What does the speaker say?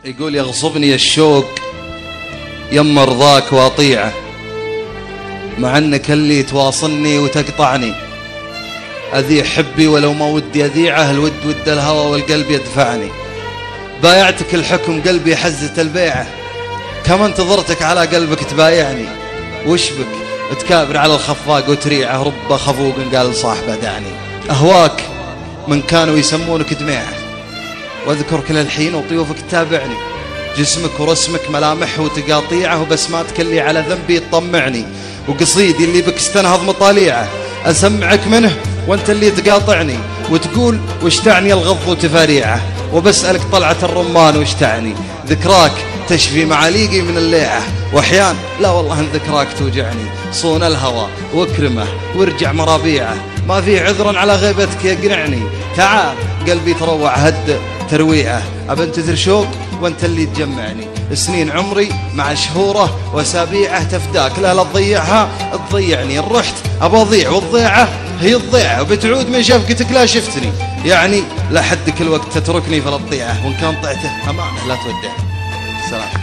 يقول يغصبني الشوق يما رضاك واطيعه، مع انك اللي تواصلني وتقطعني. اذيع حبي ولو ما ودي اذيعه، الود ود الهوى والقلب يدفعني. بايعتك الحكم قلبي حزة البيعه، كما انتظرتك على قلبك تبايعني. وش بك تكابر على الخفاق وتريعه، رب خفوق قال صاحبه دعني. اهواك من كانوا يسمونك دميعه، واذكرك للحين وطيوفك تتابعني. جسمك ورسمك ملامح وتقاطيعه، وبس ما تكلي على ذنبي تطمعني. وقصيدي اللي بك استنهض مطاليعه، اسمعك منه وانت اللي تقاطعني. وتقول وش تعني الغض وتفاريعه، وبسألك طلعة الرمان وش تعني. ذكراك تشفي معاليقي من الليعة، واحيان لا والله ان ذكراك توجعني. صون الهوى واكرمه وارجع مرابيعه، ما في عذرا على غيبتك يقنعني. تعال قلبي تروع هد ترويعه، ابنتثر شوق وانت اللي تجمعني. سنين عمري مع شهوره واسابيعه، تفداك لا تضيعها تضيعني. رحت ابى اضيع والضيعه هي الضيعه، وبتعود من شفقتك لا شفتني. يعني لا حدك الوقت تتركني فلا تضيعه، وان كان ضعته امانه لا تودعني. سلام.